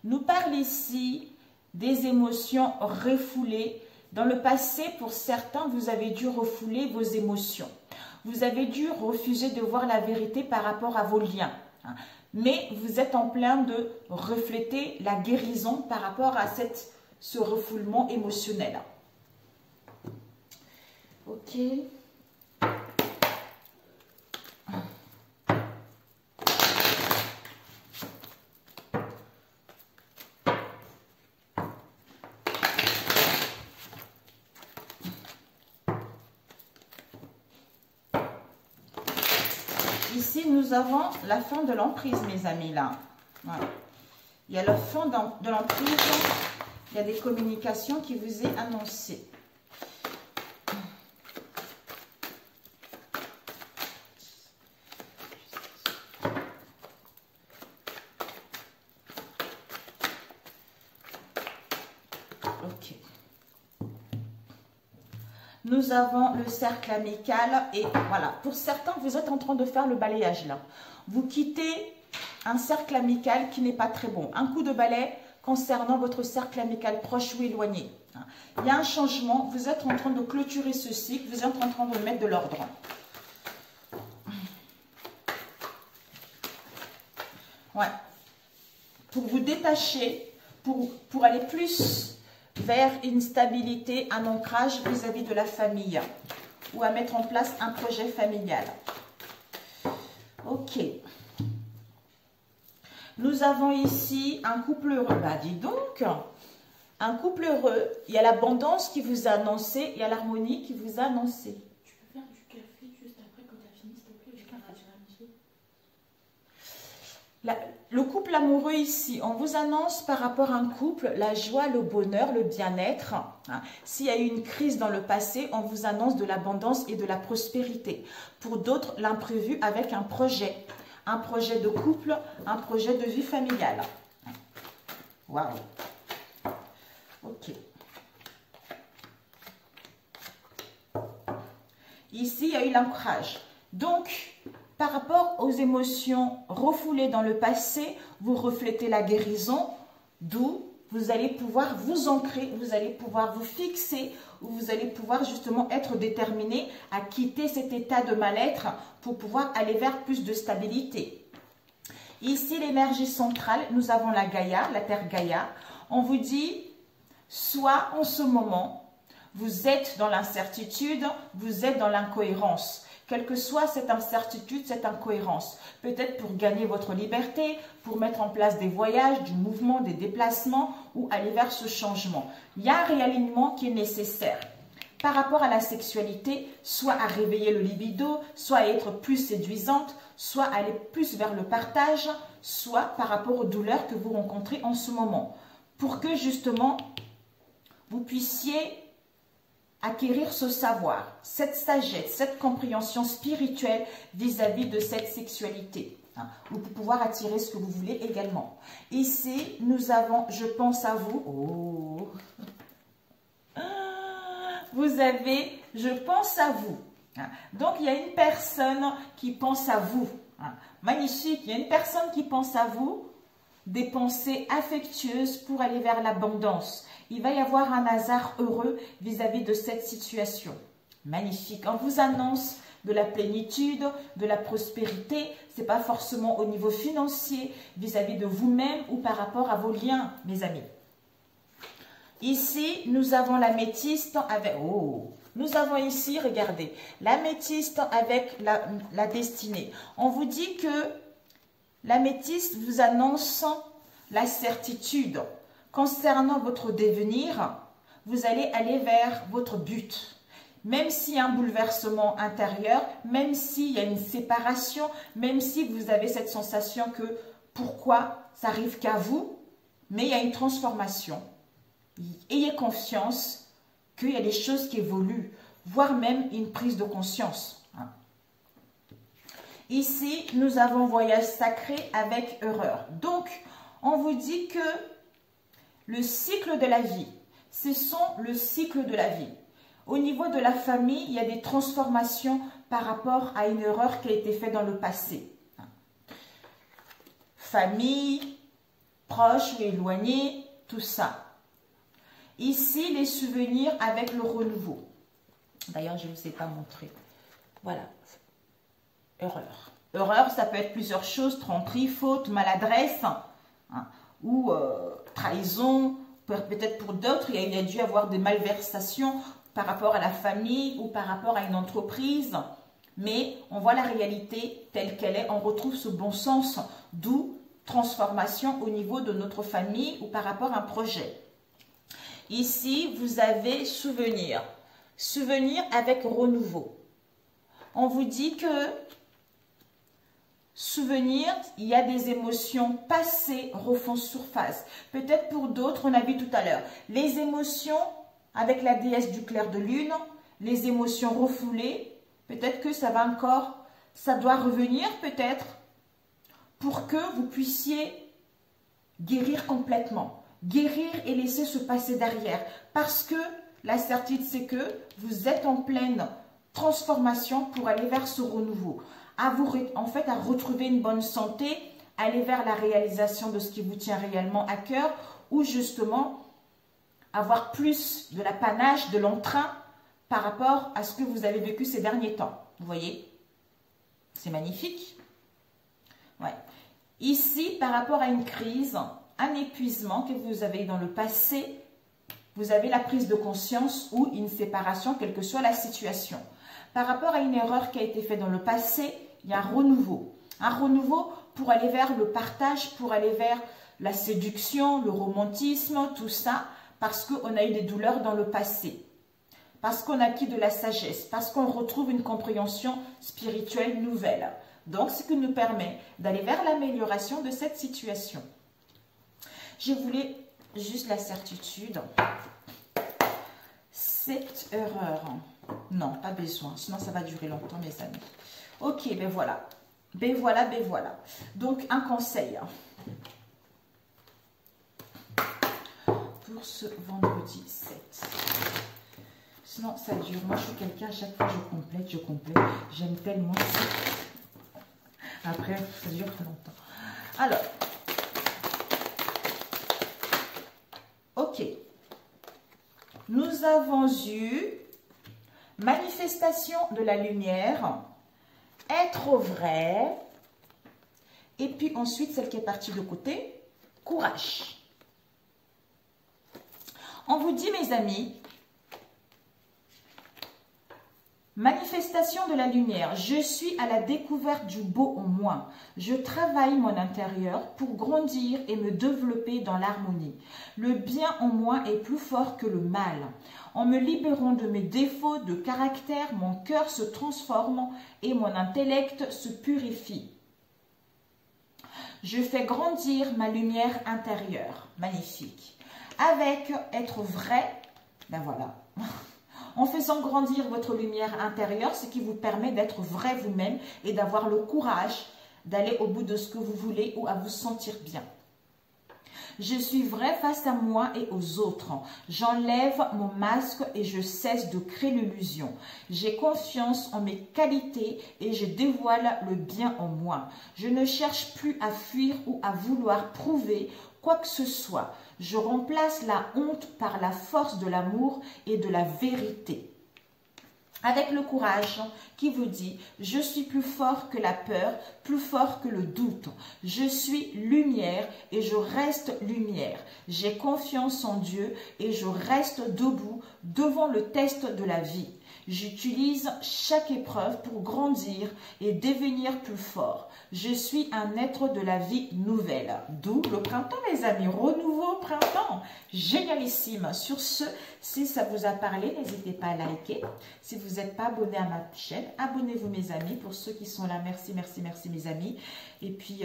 nous parle ici des émotions refoulées. Dans le passé, pour certains, vous avez dû refouler vos émotions. Vous avez dû refuser de voir la vérité par rapport à vos liens. Mais vous êtes en plein de refléter la guérison par rapport à ce refoulement émotionnel. Ok. Ici, nous avons la fin de l'emprise, mes amis, là. Voilà. Il y a la fin de l'emprise. Il y a des communications qui vous est annoncées. Ok. Nous avons le cercle amical et voilà, pour certains, vous êtes en train de faire le balayage là. Vous quittez un cercle amical qui n'est pas très bon. Un coup de balai concernant votre cercle amical proche ou éloigné. Il y a un changement, vous êtes en train de clôturer ce cycle, vous êtes en train de mettre de l'ordre. Ouais. Pour vous détacher, pour aller plus vers une stabilité, un ancrage vis-à-vis de la famille ou à mettre en place un projet familial. Ok. Nous avons ici un couple heureux. Bah, dis donc, un couple heureux. Il y a l'abondance qui vous a annoncé, il y a l'harmonie qui vous a annoncé. Tu peux faire du café juste après quand tu as fini, s'il te plaît, avec un tiramisu. Le couple amoureux ici, on vous annonce par rapport à un couple la joie, le bonheur, le bien-être. S'il y a eu une crise dans le passé, on vous annonce de l'abondance et de la prospérité. Pour d'autres, l'imprévu avec un projet de couple, un projet de vie familiale. Waouh. Ok. Ici, il y a eu l'ancrage. Donc, par rapport aux émotions refoulées dans le passé, vous reflétez la guérison, d'où vous allez pouvoir vous ancrer, vous allez pouvoir vous fixer, ou vous allez pouvoir justement être déterminé à quitter cet état de mal-être pour pouvoir aller vers plus de stabilité. Ici, l'énergie centrale, nous avons la Gaïa, la Terre Gaïa. On vous dit, soit en ce moment, vous êtes dans l'incertitude, vous êtes dans l'incohérence. Quelle que soit cette incertitude, cette incohérence, peut-être pour gagner votre liberté, pour mettre en place des voyages, du mouvement, des déplacements ou aller vers ce changement. Il y a un réalignement qui est nécessaire. Par rapport à la sexualité, soit à réveiller le libido, soit à être plus séduisante, soit à aller plus vers le partage, soit par rapport aux douleurs que vous rencontrez en ce moment. Pour que justement, vous puissiez acquérir ce savoir, cette sagesse, cette compréhension spirituelle vis-à-vis de cette sexualité. Ou pour pouvoir attirer ce que vous voulez également. Ici, nous avons, je pense à vous. Oh. Vous avez, je pense à vous. Donc, il y a une personne qui pense à vous. Magnifique, il y a une personne qui pense à vous. Des pensées affectueuses pour aller vers l'abondance. Il va y avoir un hasard heureux vis-à-vis de cette situation. Magnifique. On vous annonce de la plénitude, de la prospérité. Ce n'est pas forcément au niveau financier, vis-à-vis de vous-même ou par rapport à vos liens, mes amis. Ici, nous avons l'améthyste avec... Oh, nous avons ici, regardez, l'améthyste avec la destinée. On vous dit que l'améthyste vous annonce la certitude. Concernant votre devenir, vous allez aller vers votre but. Même s'il y a un bouleversement intérieur, même s'il y a une séparation, même si vous avez cette sensation que pourquoi ça arrive qu'à vous, mais il y a une transformation. Ayez confiance qu'il y a des choses qui évoluent, voire même une prise de conscience. Ici, nous avons voyage sacré avec erreur. Donc, on vous dit que le cycle de la vie, ce sont le cycle de la vie. Au niveau de la famille, il y a des transformations par rapport à une erreur qui a été faite dans le passé. Famille, proche ou éloigné, tout ça. Ici, les souvenirs avec le renouveau. D'ailleurs, je ne vous ai pas montré. Voilà. Erreur. Erreur, ça peut être plusieurs choses. Tromperie, faute, maladresse, hein, ou trahison. Peut-être pour d'autres, il y a dû avoir des malversations par rapport à la famille ou par rapport à une entreprise. Mais on voit la réalité telle qu'elle est. On retrouve ce bon sens, d'où transformation au niveau de notre famille ou par rapport à un projet. Ici, vous avez souvenir. Souvenir avec renouveau. On vous dit que souvenir, il y a des émotions passées refont surface. Peut-être pour d'autres, on a vu tout à l'heure, les émotions avec la déesse du clair de lune, les émotions refoulées, peut-être que ça va encore, ça doit revenir peut-être pour que vous puissiez guérir complètement. Guérir et laisser se passer derrière. Parce que la certitude, c'est que vous êtes en pleine transformation pour aller vers ce renouveau. En fait, à retrouver une bonne santé, aller vers la réalisation de ce qui vous tient réellement à cœur ou justement avoir plus de l'apanage, de l'entrain par rapport à ce que vous avez vécu ces derniers temps. Vous voyez? C'est magnifique. Ouais. Ici, par rapport à une crise, un épuisement que vous avez eu dans le passé, vous avez la prise de conscience ou une séparation, quelle que soit la situation. Par rapport à une erreur qui a été faite dans le passé, il y a un renouveau. Un renouveau pour aller vers le partage, pour aller vers la séduction, le romantisme, tout ça, parce qu'on a eu des douleurs dans le passé. Parce qu'on a acquis de la sagesse, parce qu'on retrouve une compréhension spirituelle nouvelle. Donc, ce qui nous permet d'aller vers l'amélioration de cette situation. Je voulais juste la certitude. Cette erreur, non, pas besoin, sinon ça va durer longtemps, mes amis. Ok, ben voilà. Ben voilà, ben voilà. Donc, un conseil. Pour ce vendredi 7. Sinon, ça dure. Moi, je suis quelqu'un, à chaque fois, je complète. J'aime tellement ça. Après, ça dure très longtemps. Alors, ok. Nous avons eu manifestation de la lumière, être vrai, et puis ensuite, celle qui est partie de côté, courage. On vous dit, mes amis, manifestation de la lumière. Je suis à la découverte du beau en moi. Je travaille mon intérieur pour grandir et me développer dans l'harmonie. Le bien en moi est plus fort que le mal. En me libérant de mes défauts de caractère, mon cœur se transforme et mon intellect se purifie. Je fais grandir ma lumière intérieure. Magnifique. Avec être vrai, ben voilà. En faisant grandir votre lumière intérieure, ce qui vous permet d'être vrai vous-même et d'avoir le courage d'aller au bout de ce que vous voulez ou à vous sentir bien. Je suis vrai face à moi et aux autres. J'enlève mon masque et je cesse de créer l'illusion. J'ai confiance en mes qualités et je dévoile le bien en moi. Je ne cherche plus à fuir ou à vouloir prouver quoi que ce soit. Je remplace la honte par la force de l'amour et de la vérité. Avec le courage qui vous dit, je suis plus fort que la peur, plus fort que le doute. Je suis lumière et je reste lumière. J'ai confiance en Dieu et je reste debout devant le test de la vie. J'utilise chaque épreuve pour grandir et devenir plus fort. Je suis un être de la vie nouvelle. D'où le printemps, mes amis. Renouveau printemps. Génialissime. Sur ce, si ça vous a parlé, n'hésitez pas à liker. Si vous n'êtes pas abonné à ma chaîne, abonnez-vous, mes amis. Pour ceux qui sont là, merci, merci, merci, mes amis. Et puis,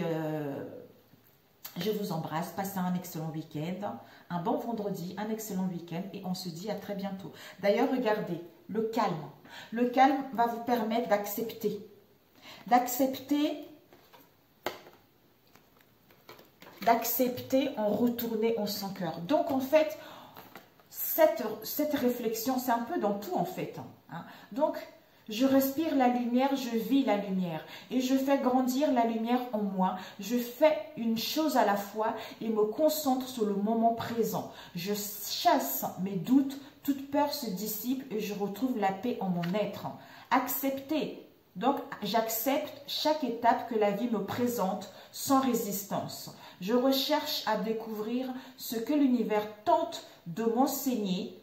je vous embrasse. Passez un excellent week-end. Un bon vendredi, un excellent week-end. Et on se dit à très bientôt. D'ailleurs, regardez, le calme. Le calme va vous permettre d'accepter. d'accepter en retourner en son cœur. Donc, en fait, cette réflexion, c'est un peu dans tout, en fait. Hein. Donc, je respire la lumière, je vis la lumière et je fais grandir la lumière en moi. Je fais une chose à la fois et me concentre sur le moment présent. Je chasse mes doutes, toute peur se dissipe et je retrouve la paix en mon être. Accepter. Donc, j'accepte chaque étape que la vie me présente sans résistance. Je recherche à découvrir ce que l'univers tente de m'enseigner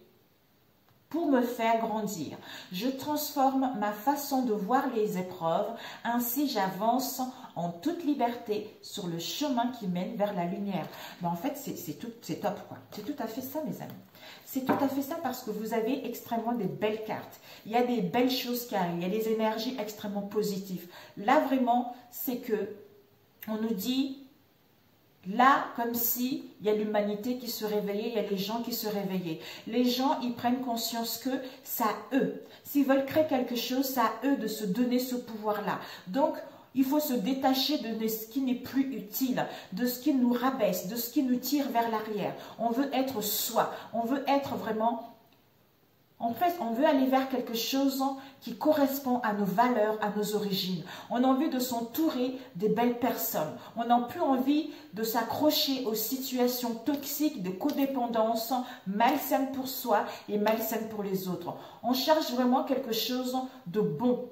pour me faire grandir. Je transforme ma façon de voir les épreuves, ainsi j'avance en toute liberté sur le chemin qui mène vers la lumière. Ben en fait, c'est top, quoi. C'est tout à fait ça, mes amis. C'est tout à fait ça parce que vous avez extrêmement des belles cartes. Il y a des belles choses qui arrivent, il y a des énergies extrêmement positives. Là, vraiment, c'est que on nous dit... Là, comme si il y a l'humanité qui se réveillait, il y a les gens qui se réveillaient. Les gens, ils prennent conscience que c'est à eux. S'ils veulent créer quelque chose, c'est à eux de se donner ce pouvoir-là. Donc, il faut se détacher de ce qui n'est plus utile, de ce qui nous rabaisse, de ce qui nous tire vers l'arrière. On veut être soi, on veut être vraiment... En fait, on veut aller vers quelque chose qui correspond à nos valeurs, à nos origines. On a envie de s'entourer des belles personnes. On n'a plus envie de s'accrocher aux situations toxiques de codépendance, malsaines pour soi et malsaines pour les autres. On cherche vraiment quelque chose de bon,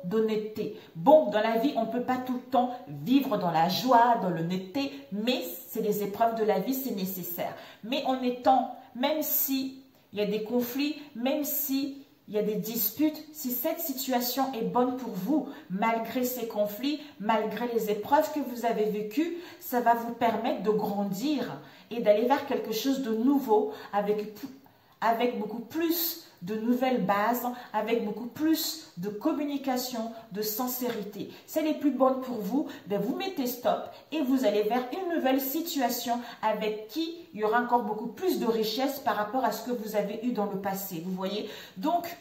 d'honnêteté. Bon, dans la vie, on ne peut pas tout le temps vivre dans la joie, dans l'honnêteté, mais c'est les épreuves de la vie, c'est nécessaire. Mais en étant, même si il y a des conflits, même si il y a des disputes, si cette situation est bonne pour vous, malgré ces conflits, malgré les épreuves que vous avez vécues, ça va vous permettre de grandir et d'aller vers quelque chose de nouveau avec beaucoup plus de nouvelles bases, avec beaucoup plus de communication, de sincérité. C'est les plus bonnes pour vous, ben vous mettez stop et vous allez vers une nouvelle situation avec qui il y aura encore beaucoup plus de richesse par rapport à ce que vous avez eu dans le passé. Vous voyez? Donc,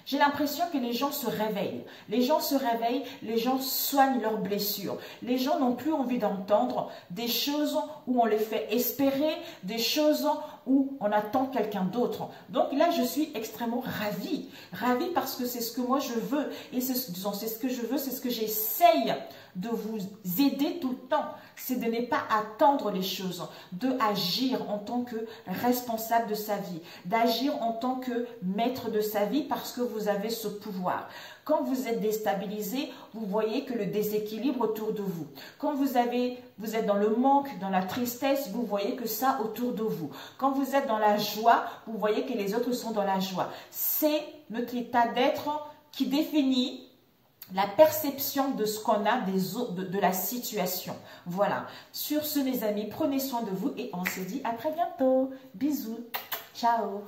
j'ai l'impression que les gens se réveillent. Les gens se réveillent, les gens soignent leurs blessures. Les gens n'ont plus envie d'entendre des choses où on les fait espérer, des choses où on attend quelqu'un d'autre. Donc là, je suis extrêmement ravie. Ravie parce que c'est ce que moi je veux. Et c'est ce que je veux, c'est ce que j'essaye de vous aider tout le temps. C'est de ne pas attendre les choses, de agir en tant que responsable de sa vie, d'agir en tant que maître de sa vie parce que vous avez ce pouvoir. Quand vous êtes déstabilisé, vous voyez que le déséquilibre autour de vous. Quand vous êtes dans le manque, dans la tristesse, vous voyez que ça autour de vous. Quand vous êtes dans la joie, vous voyez que les autres sont dans la joie. C'est notre état d'être qui définit la perception de ce qu'on a de la situation. Voilà. Sur ce, mes amis, prenez soin de vous et on se dit à très bientôt. Bisous. Ciao.